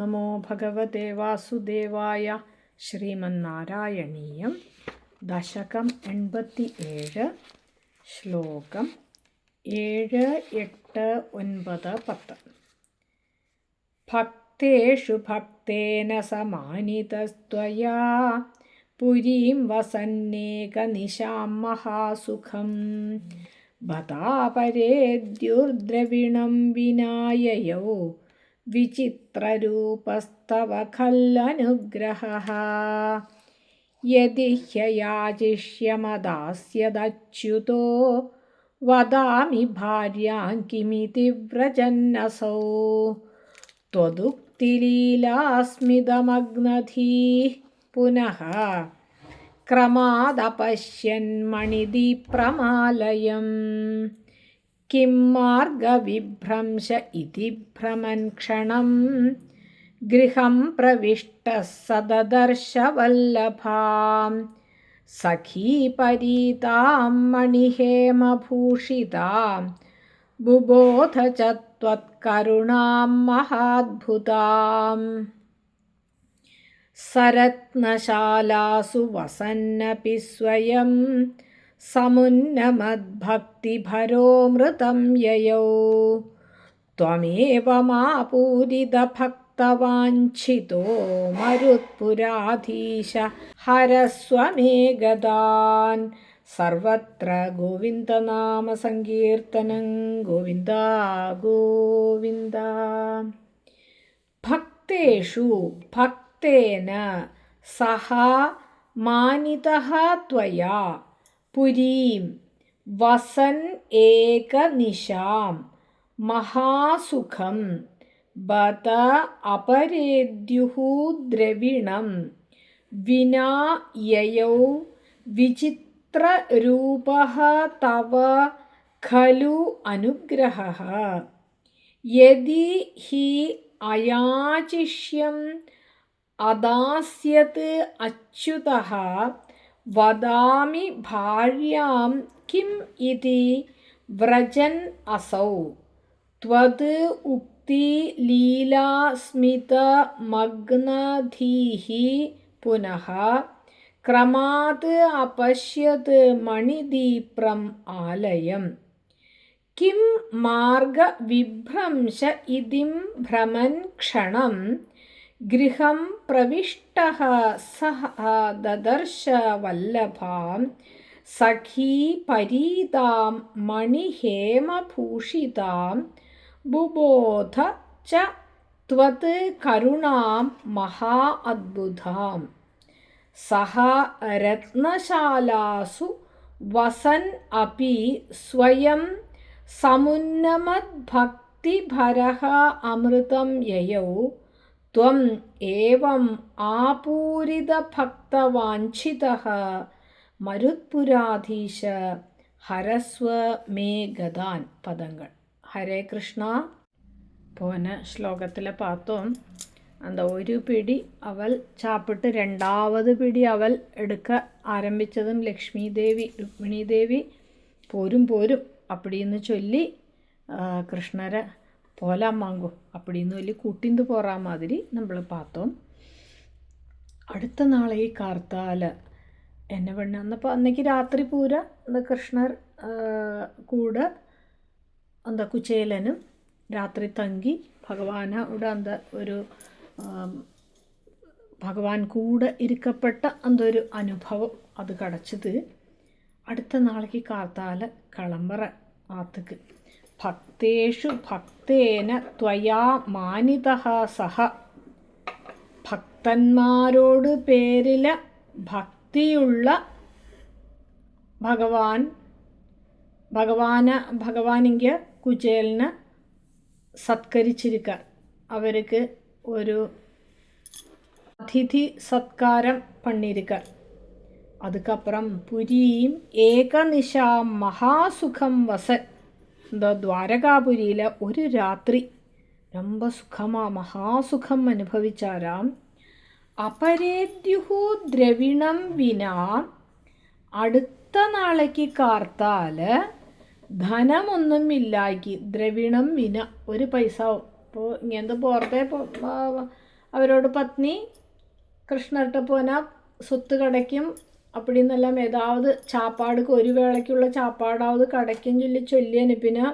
നമോ ഭഗവതേ വാസുദേവായ. ശ്രീമന്നാരായണീയം. ദശകം 87, ശ്ലോകം 7, 8, 9, 10. ഭക്തേഷു ഭക്തേന സമാനിതസ്ത്വയാ പുരീം വസന്നേകനിശാം മഹാസുഖം ബതാപരേദ്യുർദ്രവിണം വിനായയോ വിചിത്രരൂപസ്തവ ഖല്ലനുഗ്രഹഃ യദി ഹ്യയാചിഷ്യമദാസ്യദച്യുതോ വദാമി ഭാര്യാം കിമിതി വ്രജന്നസൗ ത്വദുക്തിലീലാസ്മിതമഗ്നധീഃ പുനഃ ക്രമാദപശ്യന്മണിദീപ്രമാലയം കിം മാർഗവിഭ്രംശ ഇതി ഭ്രമൻ ക്ഷണം ഗൃഹം പ്രവിഷ്ടഃ സദദർശ വല്ലഭാം സഖീപരീതാം മണിഹേമഭൂഷിതാം ബുബോധ ച ത്വത്കരുണാം മഹാദ്ഭുതാം സരത്നശാലാസു വസന്നപി സ്വയം സമുന്നമദ്ഭക്തിഭരോമൃതം യയൗ ത്വമേവ മാപൂരിതഭക്തവാഞ്ചിതോ മരുത്പുരാധീശ ഹരസ്വമേ ഗദാൻ. സർവത്ര ഗോവിന്ദനാമസങ്കീർത്തനം. ഗോവിന്ദ ഗോവിന്ദ. ഭക്തേഷു ഭക്തേന സഹ മാനിതഃ ത്വയാ പുരീം വസൻ ഏകനിശാം മഹാസുഖം ബത അപരേദ്യുഃ ദ്രവിണം വിനാ യയൗ വിചിത്രരൂപഃ തവ ഖലു അനുഗ്രഹഃ യദി ഹി അയാചിഷ്യം അദാസ്യത് അച്യുതഃ വദാമി ഭാര്യാം കിം ഇതി വ്രജൻ അസൗ ത്വത് ഉക്തി ലീലാസ്മിതമഗ്നധീഃ പുനഃ ക്രമാത് അപശ്യത് മണിദീപ്രം ആലയം കിം മാർഗവിഭ്രംശ ഇതി ഭ്രമൻ ക്ഷണം ഗൃഹം പ്രവിഷ്ടഃ സഃ ദദർശ വല്ലഭാം സഖീപരീതാം മണിഹേമഭൂഷിതാം ബുബോധ ച ത്വത് കരുണാം മഹാ അദ്ഭുതാം. സഹ രത്നശാലാസു വസൻ അപി സ്വയം സമുന്നമദ്ഭക്തിഭരഃ അമൃതം യയൗ ത്വം ഏവം ആപൂരിതഭക്തവാഞ്ചിതഃ മരുത്പുരാധീശ ഹരസ്വ മേ ഗദാൻ. പദങ്ങൾ. ഹരേ കൃഷ്ണ. പോന ശ്ലോകത്തിലെ പാത്തം அந்த ഒരു പിടി അവൽ ചാപ്പിട്ട് രണ്ടാമത് പിടി അവൽ എടുക്ക ആരംഭിച്ചതും രുക്മിണി ദേവി പോരും அப்படின்னு சொல்லி கிருஷ்ணரை போலாம் வாங்கோ அப்படின்னு சொல்லி கூட்டிந்து போகிற மாதிரி നമ്മൾ பார்த்தோம். അടുത്ത നാളെ ഈ കാർത്താല എന്നെ പെണ്ണ് അന്നപ്പോൾ അന്നേക്ക് രാത്രി പൂര എന്താ കൃഷ്ണർ കൂടെ എന്താ കുചേലനും രാത്രി തങ്കി ഭഗവാനോട് എന്താ ഒരു ഭഗവാൻ കൂടെ ഇരിക്കപ്പെട്ട എന്തൊരു അനുഭവം അത് കിടച്ചത്. അടുത്ത നാളേക്ക് കാർത്താല കളമ്പറ ആത്തുക്ക് ഭക്തേഷു ഭക്തേന ത്വയാ മാനിതഃ സഹ. ഭക്തന്മാരോട് പേരില ഭക്തിയുള്ള ഭഗവാനിങ്ക കുചേലനെ സത്കരിച്ചിരിക്കാർ. അവർക്ക് ഒരു അതിഥി സത്കാരം പണിയിരിക്കാർ. அதுக்கப்புறம் புரியும் ஏகநிஷாம் மகாசுகம் வசன். இந்த ദ്വാരകാപുരിയിൽ ഒരു രാത്രി ரொம்ப മഹാസുഖം അനുഭവിച്ചാരാം. അപരേദ്യുഹു ദ്രവിണം വിനാ. അടുത്ത നാളേക്ക് കാർത്താൽ ധനമൊന്നും ഇല്ലാക്കി ദ്രവിണം വിന ഒരു പൈസ ഇപ്പോൾ ഇങ്ങനത്തെ പുറത്തെ അവരോട് പത്നി കൃഷ്ണர்கிட்ட போனால் சொத்து கிடைக்கும் அப்படின்னெல்லாம் ஏதாவது சாப்பாடுக்கு ஒரு வேளைക്കുള്ള சாப்பாடாவது கிடைக்கும் ചൊല്ലി അനുപ്പിനാ.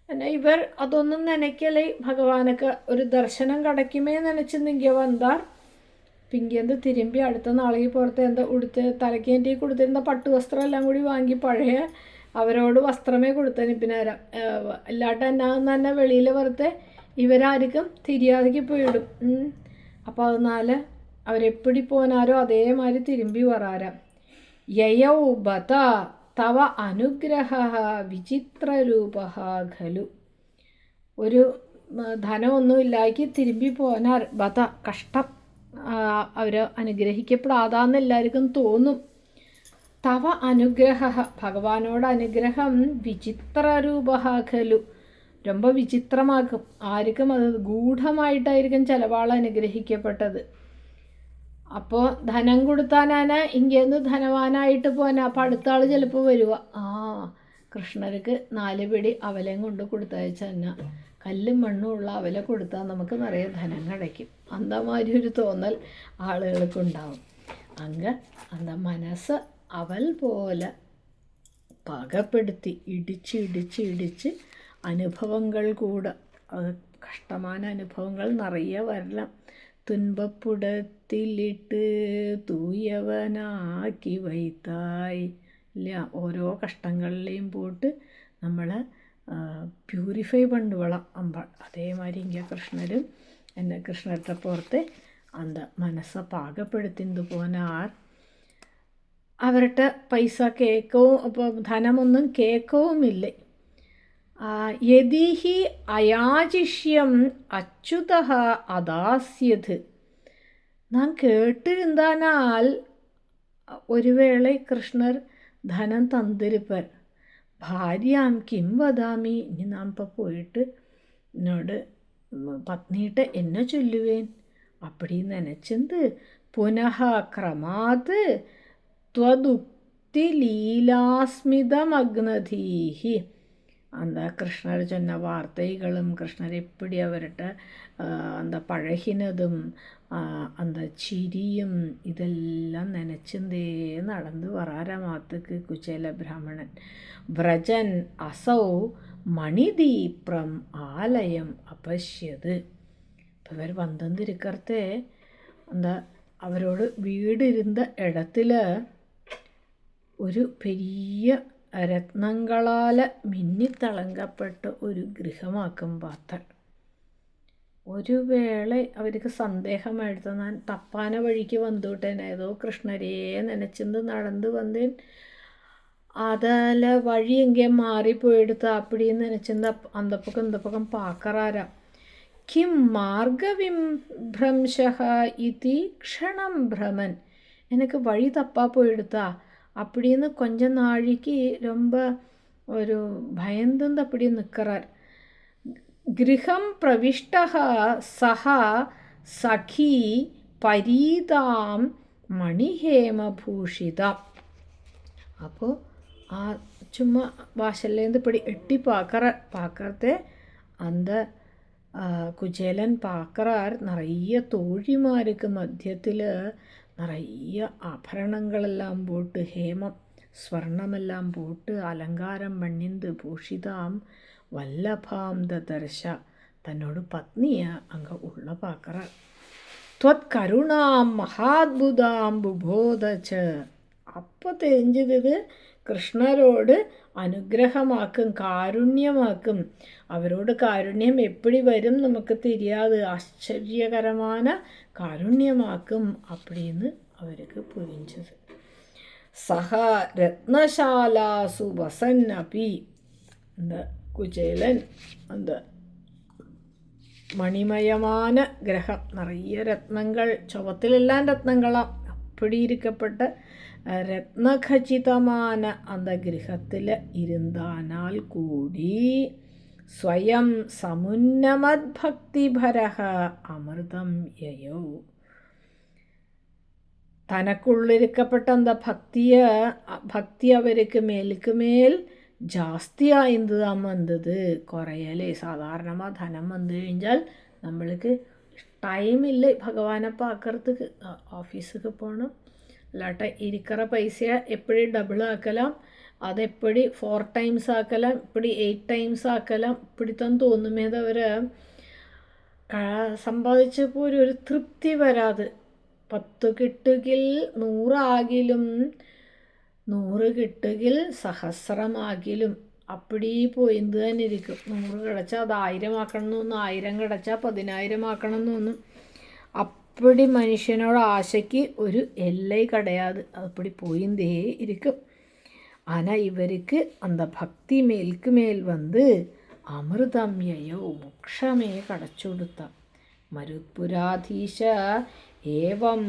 പിന്നെ ഇവർ അതൊന്നും നനയ്ക്കലേ ഭഗവാനൊക്കെ ഒരു ദർശനം കിടക്കുമേ നനച്ചെന്ന് ഇങ്ങനെ വന്നാർ. പിങ്കേന്ത് തിരുമ്പി അടുത്ത നാളേക്ക് പുറത്ത് എന്താ ഉടുത്ത് തലക്കേറ്റി കൊടുത്തിരുന്ന പട്ടുവസ്ത്രം എല്ലാം കൂടി വാങ്ങി പഴയ അവരോട് വസ്ത്രമേ കൊടുത്തതിന് പിന്നെ അല്ലാട്ട് എന്നാന്ന് തന്നെ വെളിയിൽ വെറുതെ ഇവരാർക്കും തിരിയാതിക്ക് പോയിടും. അപ്പോൾ അതിനാൽ അവരെപ്പിടി പോനാരോ അതേമാതിരി തിരുമ്പി വരാരാം. യയൗ ബത തവ അനുഗ്രഹ വിചിത്രരൂപ ഖലു. ഒരു ധനമൊന്നുമില്ലാക്കി തിരുമ്പി പോനാർ ബത കഷ്ടം. അവർ അനുഗ്രഹിക്കപ്പെടാതാന്ന് എല്ലാവർക്കും തോന്നും. തവ അനുഗ്രഹ ഭഗവാനോട് അനുഗ്രഹം വിചിത്രരൂപ ഖലു ரொம்ப വിചിത്രമാക്കും. ആർക്കും അത് ഗൂഢമായിട്ടായിരിക്കും ചിലവാൾ അനുഗ്രഹിക്കപ്പെട്ടത്. അപ്പോൾ ധനം കൊടുത്താനാണ് ഇങ്ങേന്ന് ധനവാനായിട്ട് പോനാ. അപ്പോൾ അടുത്ത ആൾ ചിലപ്പോൾ വരുക, കൃഷ്ണർക്ക് 4 പിടി അവലയും കൊണ്ട് കൊടുത്തയച്ചെന്നാ കല്ലും മണ്ണും ഉള്ള അവല കൊടുത്താൽ നമുക്ക് നിറയെ ധനം കിടക്കും. അന്തമാതിരി ഒരു തോന്നൽ ആളുകൾക്കുണ്ടാവും. അന്ത മനസ്സ് അവൽ പോലെ പകപ്പെടുത്തി ഇടിച്ച് അനുഭവങ്ങൾ കൂടെ കഷ്ടமான അനുഭവങ്ങൾ നിറയെ വരலாம். തുൻപപ്പുടത്തിലിട്ട് തൂയവനാക്കി വൈത്തായി ഇല്ല, ഓരോ കഷ്ടങ്ങളിലെയും പോയിട്ട് നമ്മളെ പ്യൂരിഫൈ പണ്ടുവളം അമ്പാൾ. അതേമാതിരി ഇങ്ങനെ കൃഷ്ണരും എന്നെ കൃഷ്ണരുടെ പുറത്ത് അന്ത മനസ്സെ പാകപ്പെടുത്തിയത് പോനാർ. അവരുടെ പൈസ കേക്കവും അപ്പോൾ ധനമൊന്നും കേക്കവുമില്ലേ. യദിഹി അയാചിഷ്യം അച്യുത അദാസ്യത്. നാം കേട്ടിരുന്നാൽ ഒരു വേള കൃഷ്ണർ ധനം തന്നിരുപ്പർ. ഭാര്യാം കിം വദാമി. ഇനി നാം ഇപ്പോൾ പോയിട്ട് എന്നോട് പത്നിയിട്ട് എന്നെ ചൊല്ലുവേൻ അപ്പടി നനച്ചെന്ത്. പുനഃ ക്രമാത് ത്വദുക്തി ലീലാസ്മിതമഗ്നധീഹി. அந்த கிருஷ்ணர் சொன்ன வார்த்தைகளும் கிருஷ்ணர் எப்படி அவர்கிட்ட அந்த பழகினதும் அந்த சிரியும் ഇതെല്ലാം നനച്ചെന്തേ നടന്നു വരാരമാത്തുക്ക് കുചേല ബ്രാഹ്മണൻ. വ്രജൻ അസൗ മണിദീപ്രം ആലയം അപശ്യത്. ഇപ്പം ഇവർ വന്നിരിക്കത്തെ എന്താ അവരോട് വീടിരുന്ന ഇടത്തിൽ ഒരു പെരിയ രത്നങ്ങളാൽ മിന്നിത്തിളങ്കപ്പെട്ട ഒരു ഗൃഹമാക്കും പാത്തൻ. ഒരു വേള അവർക്ക് സന്ദേഹമായിട്ട് ഞാൻ തപ്പാന വഴിക്ക് വന്നുവിട്ടേൻ. ഏതോ കൃഷ്ണരേ നനച്ചെന്ന് നടന്ന് വന്നേൻ. അതിൽ വഴി എങ്കിൽ മാറിപ്പോയെടുത്ത് അപ്പിടിന്ന് നനച്ചെന്ന് അന്തപ്പക്കം പാക്കറാരാം. കിം മാർഗവിഭ്രംശ ഇതി ക്ഷണം ഭ്രമൻ. എനിക്ക് വഴി തപ്പാ പോയെടുത്താ அப்படின்னு கொஞ்ச நாளைக்கு ரொம்ப ஒரு பயந்துந்து அப்படி நிற்கிறார். கிரகம் பிரவிஷ்ட சஹ சഖി பரீதாம் மணிஹேமபூஷிதா. അപ്പോൾ ആ ചുമ്മാ വാശല്ലേന്ന് இப்படி எட்டி பார்க்கறதே அந்த കുചേലൻ പാക്കറാർ നിറയെ തോഴിമാർക്ക് മധ്യത്തിൽ നിറയെ ആഭരണങ്ങളെല്ലാം പോട്ട് ഹേമം സ്വർണമെല്ലാം പോട്ട് അലങ്കാരം മണ്ണിന്ത് ഭൂഷിതാം വല്ലഭാം ദർശ. തന്നോട് പത്നിയ അങ്ങ് ഉള്ള പാക്കറാർ. ത്വത് കരുണാം മഹാത്ഭുതാം ബുബോധച്ച. അപ്പോൾ തെരിഞ്ഞത് കൃഷ്ണരോട് അനുഗ്രഹമാക്കും, കാരുണ്യമാക്കും. അവരോട് കാരുണ്യം എപ്പടി വരും നമുക്ക് தெரியாது. ആശ്ചര്യകരமான കാരുണ്യമാക്കും அப்படின்னு അവർക്ക് പുരിഞ്ചത്. സഹ രത്നശാലാസു വസൻ അപി. அந்த കുചേലൻ அந்த മണിമയமான கிரகம் நிறைய രത്നങ്ങൾ, ചുവത്തിലെല്ലാം രത്നങ്ങളാം. அப்படி இருக்கப்பட்ட രത്നഖചിതமான அந்த ഗൃഹത്തിൽ ഇരുന്നാൽ കൂടി സ്വയം സമുന്നമത് ഭക്തിഭരഹ അമൃതം യയോ. തനക്കുള്ളിരിക്കപ്പെട്ട அந்த ഭക്തി അവർക്ക് മേൽക്ക് മേൽ ജാസ്തിയായത് தான் വന്നത്, കുറയലേ. സാധാരണமாக ധനം വന്നു കഴിഞ്ഞാൽ നമ്മൾക്ക് ഇഷ്ടം ടൈമില്ല ഭഗവാനെ பார்க்கறதுக்கு ஆஃபீஸுக்கு போகணும் இல்லாட்ட இருக்கிற பைசையை எப்படி டபுள் ஆக்கலாம், அதை எப்படி 4 times ஆக்கலாம், இப்படி 8 times ஆக்கலாம், இப்படித்தான் തോന്നുമേ தவிர സമ്പാദിച്ചപ്പോൾ ഒരു തൃപ്തി വരാതെ. 10 കിട്ടുകിൽ 100 ആകിലും 100 കിട്ടുകിൽ സഹസ്രമാകിലും அப்படி போயிന്ന് തന്നെ ഇരിക്കും. 100 കിടച്ചാൽ അത് 1000 ആക്കണമെന്ന് തോന്നും, 1000 കിടച്ചാൽ 10,000 ആക്കണമെന്ന് തോന്നും. அப்படி மனுஷனோட ஆசைக்கு ஒரு எல்லை கிடையாது, அப்படி போயிந்தே இருக்கும். ஆனால் இவருக்கு அந்த பக்தி மேலுக்கு மேல் வந்து അമൃതമ്യയോ മോക്ഷമേ കടച്ചുകൊടുത്ത. മരുത്പുരാധീശ ഏവം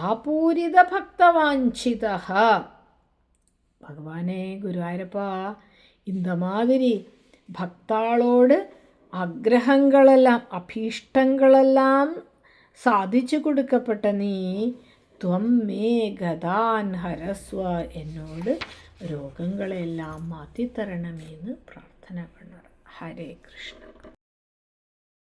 ആപൂരിത ഭക്തവാഞ്ചിത. ഭഗവാനെ ഗുരുവായൂരപ്പ, இந்த மாதிரி ഭക്താളോട് ആഗ്രഹങ്ങളെല്ലാം അഭീഷ്ടങ്ങളെല്ലാം സാധിച്ചു കൊടുക്കപ്പെട്ട നീ ത്വം മേ ഗതാൻ ഹരസ്വ, എന്നോട് രോഗങ്ങളെല്ലാം മാറ്റിത്തരണമെന്ന് പ്രാർത്ഥന പണണം. ഹരേ കൃഷ്ണ.